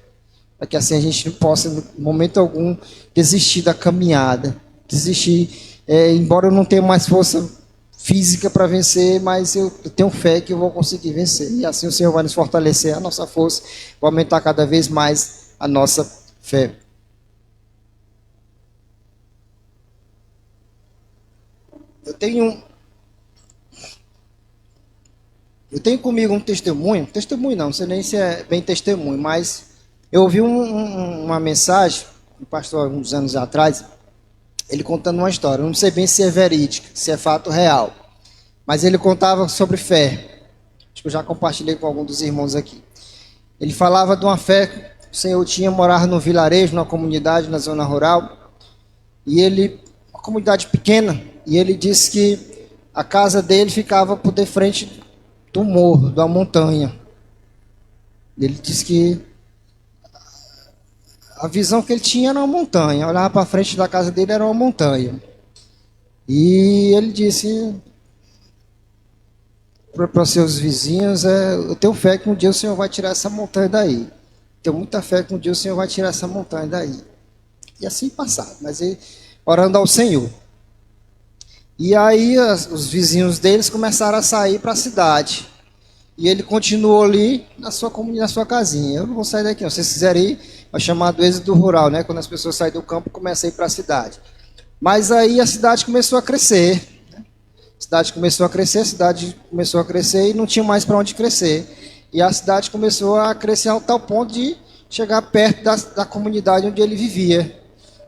Para que assim a gente não possa, em momento algum, desistir da caminhada. Desistir, embora eu não tenha mais força física para vencer, mas eu tenho fé que eu vou conseguir vencer. E assim o Senhor vai nos fortalecer a nossa força, vai aumentar cada vez mais a nossa fé. Eu tenho comigo um testemunho não sei nem se é bem testemunho, mas eu ouvi uma mensagem do pastor uns anos atrás, ele contando uma história, eu não sei bem se é verídica, se é fato real, mas ele contava sobre fé. Acho que eu já compartilhei com algum dos irmãos aqui. Ele falava de uma fé que o Senhor tinha, morava num vilarejo, numa comunidade, na zona rural, e uma comunidade pequena, e ele disse que a casa dele ficava por de frente do morro, da montanha. Ele disse que a visão que ele tinha era uma montanha, olhava para frente da casa dele, era uma montanha. E ele disse para os seus vizinhos: eu tenho fé que um dia o Senhor vai tirar essa montanha daí. Tenho muita fé que um dia o Senhor vai tirar essa montanha daí. E assim passado, mas ele orando ao Senhor. E aí os vizinhos deles começaram a sair para a cidade. E ele continuou ali na sua comunidade, na sua casinha. Eu não vou sair daqui, não. Se vocês quiserem ir, é o chamado êxodo rural, né? Quando as pessoas saem do campo, começam a ir para a cidade. Mas aí a cidade começou a crescer. A cidade começou a crescer e não tinha mais para onde crescer. E a cidade começou a crescer ao tal ponto de chegar perto da comunidade onde ele vivia.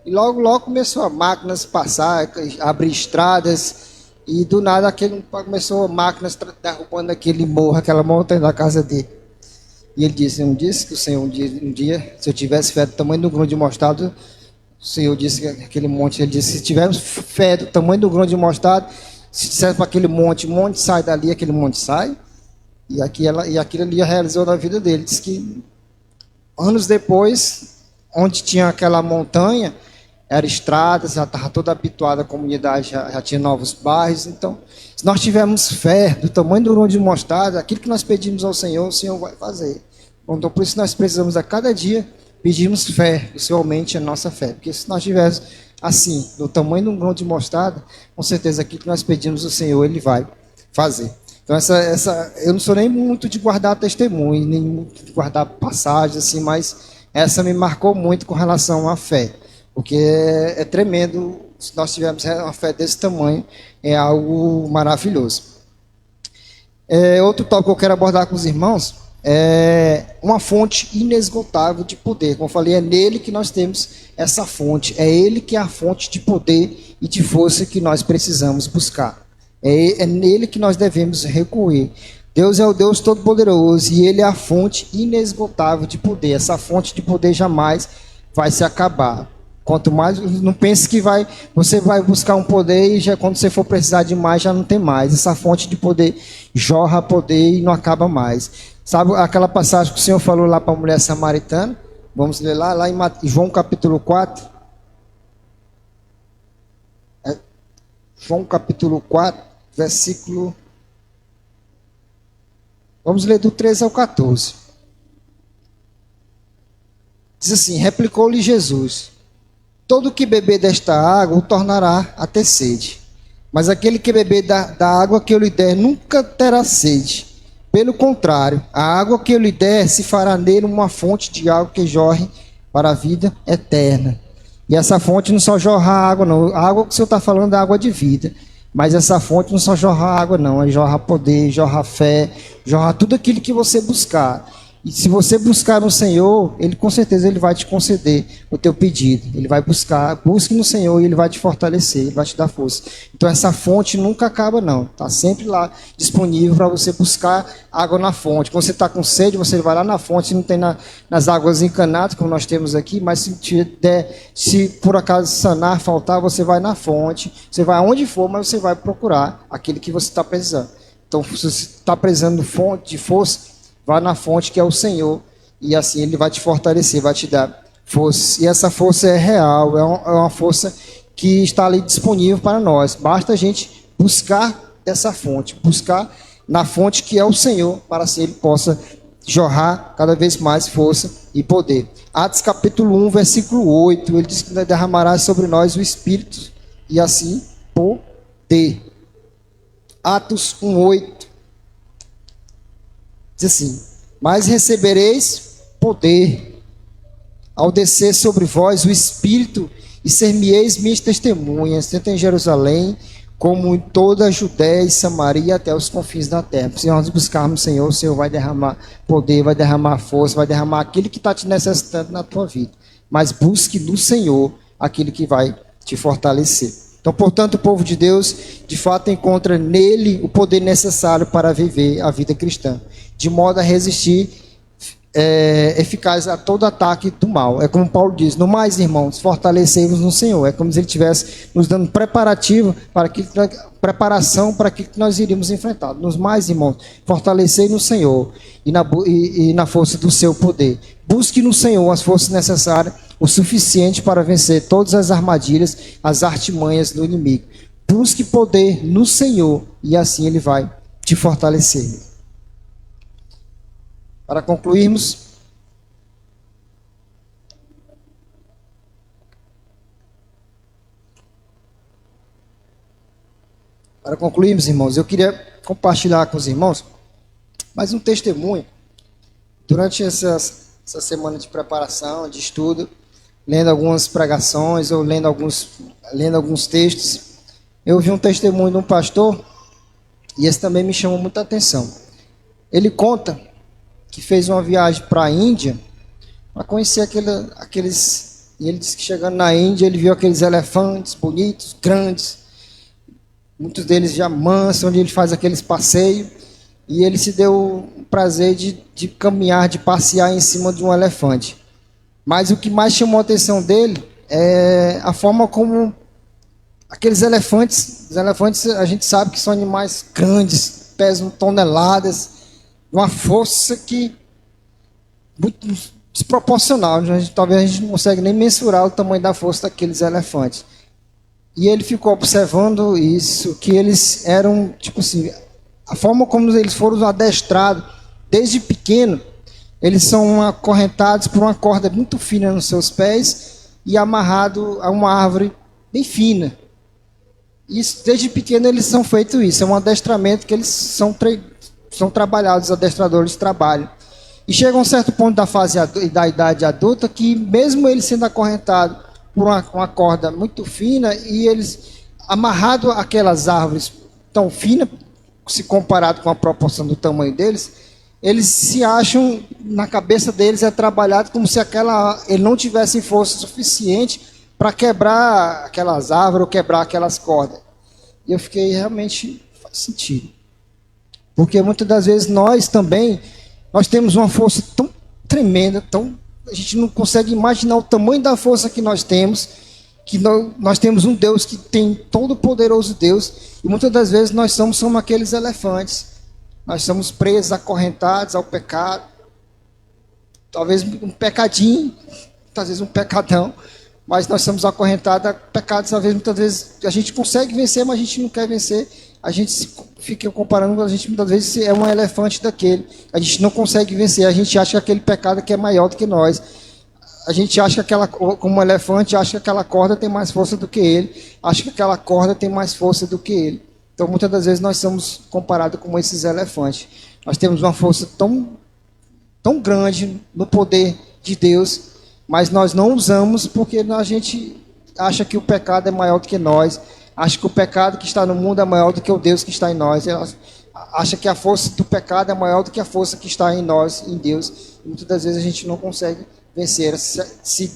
E logo começou a máquinas passar, abrir estradas, e do nada começou a máquinas derrubando aquele morro, aquela montanha da casa dele. E ele disse que o Senhor um dia, se eu tivesse fé do tamanho do grão de mostarda, o Senhor disse que aquele monte, ele disse, se tivermos fé do tamanho do grão de mostarda, se disser para aquele monte sai dali, aquele monte sai. E aquilo ali realizou na vida dele. Diz que anos depois, onde tinha aquela montanha, era estrada, já estava toda habituada, a comunidade já tinha novos bairros. Então, se nós tivermos fé do tamanho do grão de mostarda, aquilo que nós pedimos ao Senhor, o Senhor vai fazer. Então, por isso nós precisamos a cada dia pedirmos fé, o Senhor aumente a nossa fé. Porque se nós tivermos assim, do tamanho de um grão de mostarda, com certeza aquilo que nós pedimos ao Senhor, Ele vai fazer. Então, eu não sou nem muito de guardar testemunho, nem muito de guardar passagens, assim, mas essa me marcou muito com relação à fé. Porque é tremendo, se nós tivermos uma fé desse tamanho, é algo maravilhoso. Outro tópico que eu quero abordar com os irmãos é uma fonte inesgotável de poder. Como eu falei, é nele que nós temos essa fonte. É ele que é a fonte de poder e de força que nós precisamos buscar. É nele que nós devemos recorrer. Deus é o Deus Todo-Poderoso e Ele é a fonte inesgotável de poder. Essa fonte de poder jamais vai se acabar. Quanto mais, não pense que você vai buscar um poder e já, quando você for precisar de mais, já não tem mais. Essa fonte de poder jorra poder e não acaba mais. Sabe aquela passagem que o Senhor falou lá para a mulher samaritana? Vamos ler lá em João capítulo 4. João capítulo 4, versículo... Vamos ler do 13 ao 14. Diz assim, replicou-lhe Jesus: todo que beber desta água o tornará a ter sede. Mas aquele que beber da água que eu lhe der nunca terá sede. Pelo contrário, a água que eu lhe der se fará nele uma fonte de água que jorre para a vida eterna. E essa fonte não só jorra água, não. A água que o Senhor está falando é água de vida. Mas essa fonte não só jorra água, não. Ela jorra poder, jorra fé, jorra tudo aquilo que você buscar. E se você buscar no Senhor, Ele com certeza Ele vai te conceder o teu pedido. Ele vai busque no Senhor e Ele vai te fortalecer, Ele vai te dar força. Então essa fonte nunca acaba não, está sempre lá disponível para você buscar água na fonte. Quando você está com sede, você vai lá na fonte, não tem nas águas encanadas, como nós temos aqui, mas se por acaso sanar, faltar, você vai na fonte, você vai aonde for, mas você vai procurar aquele que você está precisando. Então se você está precisando de força, vá na fonte que é o Senhor, e assim Ele vai te fortalecer, vai te dar força. E essa força é real, é uma força que está ali disponível para nós. Basta a gente buscar essa fonte, buscar na fonte que é o Senhor, para assim Ele possa jorrar cada vez mais força e poder. Atos capítulo 1, versículo 8, Ele diz que derramará sobre nós o Espírito, e assim poder. Atos 1, 8. Diz assim, mas recebereis poder ao descer sobre vós o Espírito e ser-me-eis minhas testemunhas, tanto em Jerusalém como em toda a Judéia e Samaria até os confins da terra. Se nós buscarmos o Senhor vai derramar poder, vai derramar força, vai derramar aquilo que está te necessitando na tua vida. Mas busque no Senhor aquilo que vai te fortalecer. Então, portanto, o povo de Deus, de fato, encontra nele o poder necessário para viver a vida cristã, de modo a resistir eficaz a todo ataque do mal. É como Paulo diz, no mais, irmãos, fortalecei-vos no Senhor. É como se ele estivesse nos dando preparação para aquilo que nós iríamos enfrentar. Nos mais, irmãos, fortalecei no Senhor e na força do seu poder. Busque no Senhor as forças necessárias, o suficiente para vencer todas as armadilhas, as artimanhas do inimigo. Busque poder no Senhor e assim Ele vai te fortalecer. Para concluirmos, irmãos, eu queria compartilhar com os irmãos mais um testemunho. Durante essa semana de preparação, de estudo, lendo algumas pregações ou lendo alguns textos, eu ouvi um testemunho de um pastor e esse também me chamou muita atenção. Ele conta que fez uma viagem para a Índia, para conhecer aqueles. E ele disse que chegando na Índia, ele viu aqueles elefantes bonitos, grandes, muitos deles já mansos, onde ele faz aqueles passeios. E ele se deu o prazer de caminhar, de passear em cima de um elefante. Mas o que mais chamou a atenção dele é a forma como aqueles elefantes, os elefantes a gente sabe que são animais grandes, pesam toneladas, uma força que muito desproporcional. Talvez a gente não consegue nem mensurar o tamanho da força daqueles elefantes. E ele ficou observando isso, que eles eram, tipo assim, a forma como eles foram adestrados desde pequeno, eles são acorrentados por uma corda muito fina nos seus pés e amarrado a uma árvore bem fina. Isso, desde pequeno eles são feitos isso, é um adestramento que eles são trabalhados, os adestradores trabalham. E chega a um certo ponto da fase da idade adulta que mesmo eles sendo acorrentados por uma corda muito fina e eles amarrados àquelas árvores tão finas, se comparado com a proporção do tamanho deles, eles se acham, na cabeça deles é trabalhado como se ele não tivesse força suficiente para quebrar aquelas árvores ou quebrar aquelas cordas. E eu fiquei, realmente faz sentido. Porque muitas das vezes nós temos uma força tão tremenda, a gente não consegue imaginar o tamanho da força que nós temos, que nós temos um Deus que tem todo poderoso Deus, e muitas das vezes nós somos aqueles elefantes. Nós somos presos, acorrentados ao pecado, talvez um pecadinho, às vezes um pecadão, mas nós somos acorrentados a pecados, muitas vezes a gente consegue vencer, mas a gente não quer vencer. A gente fica comparando, a gente muitas vezes é um elefante daquele, a gente não consegue vencer, a gente acha que aquele pecado que é maior do que nós. A gente acha que como um elefante, acha que aquela corda tem mais força do que ele, acha que aquela corda tem mais força do que ele. Então, muitas das vezes, nós somos comparados com esses elefantes. Nós temos uma força tão grande no poder de Deus, mas nós não usamos porque a gente acha que o pecado é maior do que nós, acha que o pecado que está no mundo é maior do que o Deus que está em nós, acha que a força do pecado é maior do que a força que está em nós, em Deus. E muitas das vezes a gente não consegue vencer, se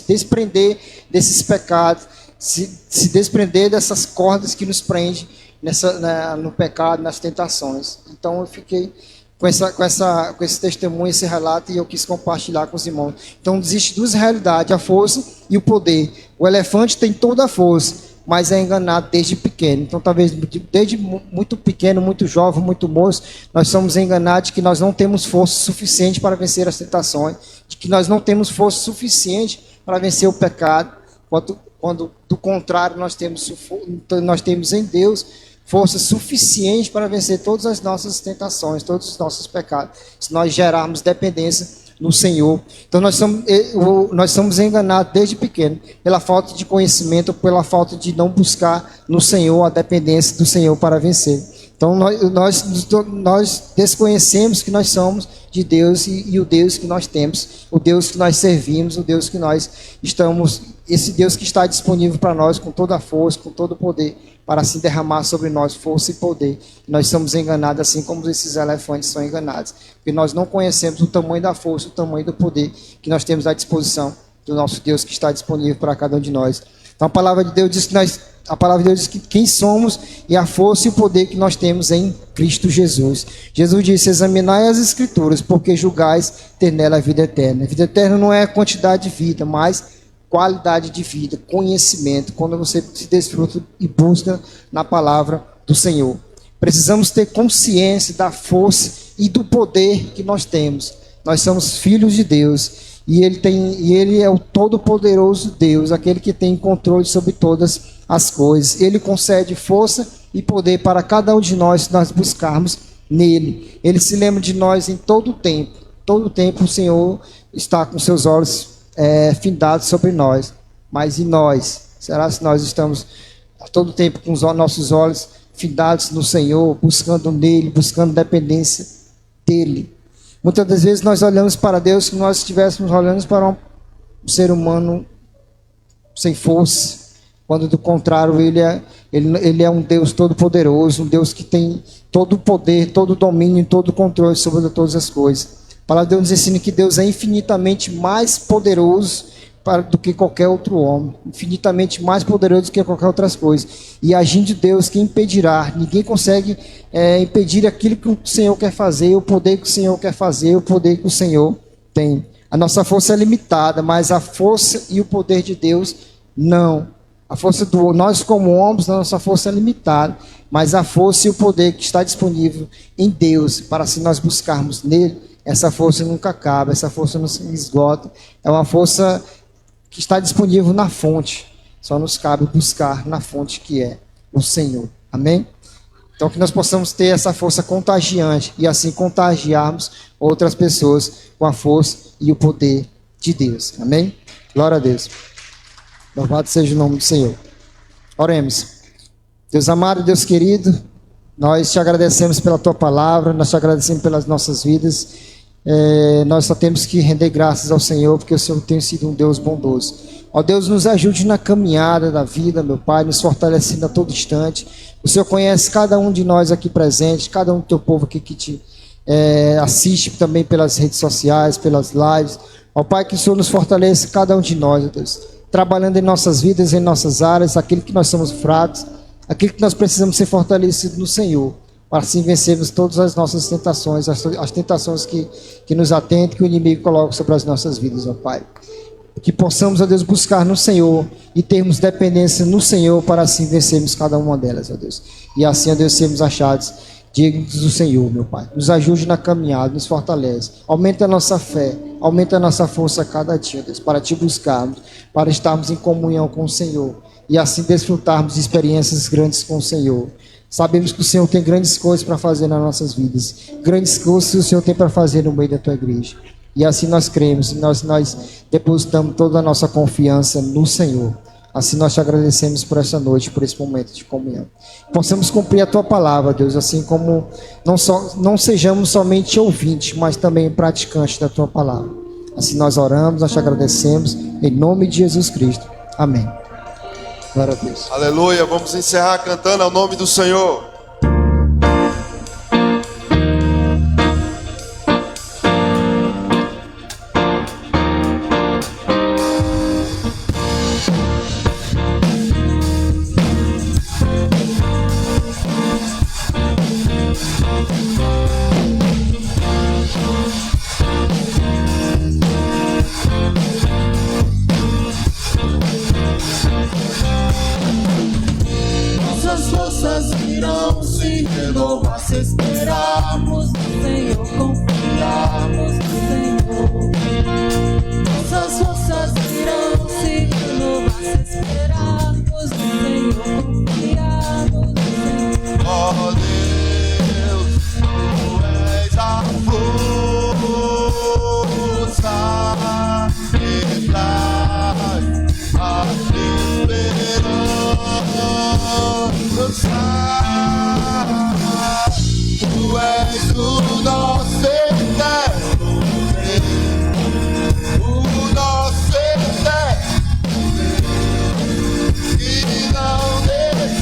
desprender desses pecados, se desprender dessas cordas que nos prendem no pecado, nas tentações. Então eu fiquei com esse testemunho, esse relato, e eu quis compartilhar com os irmãos. Então existem duas realidades, a força e o poder. O elefante tem toda a força, mas é enganado desde pequeno. Então talvez desde muito pequeno, muito jovem, muito moço, nós somos enganados de que nós não temos força suficiente para vencer as tentações, de que nós não temos força suficiente para vencer o pecado, quando do contrário nós temos em Deus força suficiente para vencer todas as nossas tentações, todos os nossos pecados, se nós gerarmos dependência no Senhor. Então nós somos enganados desde pequeno, pela falta de conhecimento, pela falta de não buscar no Senhor a dependência do Senhor para vencer. Então nós desconhecemos que nós somos de Deus e o Deus que nós temos, o Deus que nós servimos, o Deus que nós estamos, esse Deus que está disponível para nós com toda a força, com todo o poder, para se derramar sobre nós força e poder. Nós somos enganados assim como esses elefantes são enganados, porque nós não conhecemos o tamanho da força, o tamanho do poder que nós temos à disposição do nosso Deus que está disponível para cada um de nós. Então a palavra de Deus diz que quem somos e a força e o poder que nós temos em Cristo Jesus. Jesus disse: examinai as Escrituras, porque julgais ter nela a vida eterna. A vida eterna não é quantidade de vida, mas qualidade de vida, conhecimento, quando você se desfruta e busca na palavra do Senhor. Precisamos ter consciência da força e do poder que nós temos. Nós somos filhos de Deus. E Ele é o todo-poderoso Deus, aquele que tem controle sobre todas as coisas. Ele concede força e poder para cada um de nós se nós buscarmos nele. Ele se lembra de nós em todo o tempo. Todo o tempo o Senhor está com seus olhos findados sobre nós. Mas e nós? Será se nós estamos a todo o tempo com os nossos olhos findados no Senhor, buscando nele, buscando dependência dele? Muitas das vezes nós olhamos para Deus como nós estivéssemos olhando para um ser humano sem força, quando do contrário ele é um Deus todo-poderoso, um Deus que tem todo o poder, todo o domínio, todo o controle sobre todas as coisas. A palavra de Deus nos ensina que Deus é infinitamente mais poderoso do que qualquer outro homem, infinitamente mais poderoso do que qualquer outras coisas. E agindo Deus, quem impedirá? Ninguém consegue impedir aquilo que o Senhor quer fazer, o poder que o Senhor quer fazer, o poder que o Senhor tem. A nossa força é limitada, mas a força e o poder de Deus não. A força nós como homens, a nossa força é limitada, mas a força e o poder que está disponível em Deus, para se nós buscarmos nele, essa força nunca acaba, essa força não se esgota. É uma força que está disponível na fonte. Só nos cabe buscar na fonte que é o Senhor. Amém? Então que nós possamos ter essa força contagiante e assim contagiarmos outras pessoas com a força e o poder de Deus. Amém? Glória a Deus. Louvado seja o nome do Senhor. Oremos. Deus amado, Deus querido, nós te agradecemos pela tua palavra, nós te agradecemos pelas nossas vidas. Nós só temos que render graças ao Senhor, porque o Senhor tem sido um Deus bondoso. Ó Deus, nos ajude na caminhada da vida, meu Pai, nos fortalecendo a todo instante. O Senhor conhece cada um de nós aqui presente, cada um do teu povo aqui que te assiste também pelas redes sociais, pelas lives. Ó Pai, que o Senhor nos fortaleça, cada um de nós, ó Deus, trabalhando em nossas vidas, em nossas áreas, aquilo que nós somos fracos, aquilo que nós precisamos ser fortalecidos no Senhor, para assim vencermos todas as nossas tentações, as tentações que nos atentam, que o inimigo coloca sobre as nossas vidas, ó Pai. Que possamos, ó Deus, buscar no Senhor e termos dependência no Senhor para assim vencermos cada uma delas, ó Deus. E assim, ó Deus, sermos achados dignos do Senhor, meu Pai. Nos ajude na caminhada, nos fortalece. Aumenta a nossa fé, aumenta a nossa força a cada dia, ó Deus, para te buscarmos, para estarmos em comunhão com o Senhor e assim desfrutarmos de experiências grandes com o Senhor. Sabemos que o Senhor tem grandes coisas para fazer nas nossas vidas, grandes coisas que o Senhor tem para fazer no meio da tua igreja. E assim nós cremos, nós depositamos toda a nossa confiança no Senhor. Assim nós te agradecemos por essa noite, por esse momento de comunhão. Possamos cumprir a tua palavra, Deus, assim como não sejamos somente ouvintes, mas também praticantes da tua palavra. Assim nós oramos, nós te agradecemos, em nome de Jesus Cristo. Amém. Glória a Deus. Aleluia, vamos encerrar cantando ao nome do Senhor. Nossas forças irão se renovar se esperarmos no Senhor, confiarmos no Senhor. Nossas forças irão se renovar se esperarmos no Senhor, confiarmos no Senhor. Ó Deus, tu és a força que traz a esperança. Tu és o nosso eterno Deus, o nosso eterno Deus, que não deixa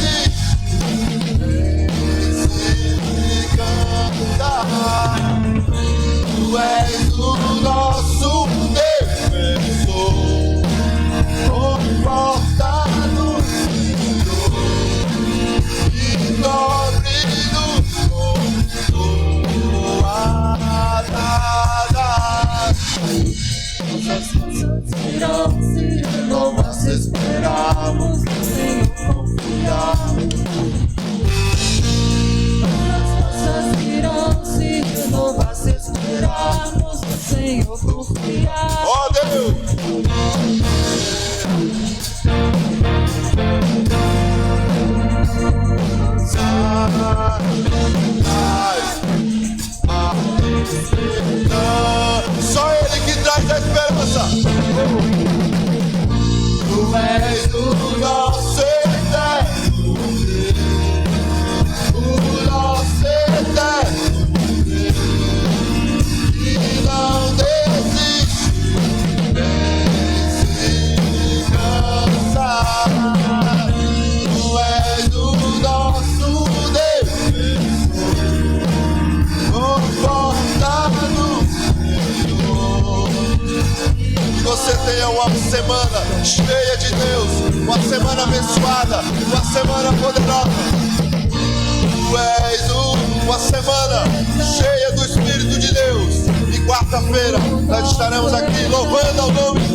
semana cheia de Deus, uma semana abençoada, uma semana poderosa. Tu és uma semana cheia do Espírito de Deus. E quarta-feira nós estaremos aqui louvando ao nome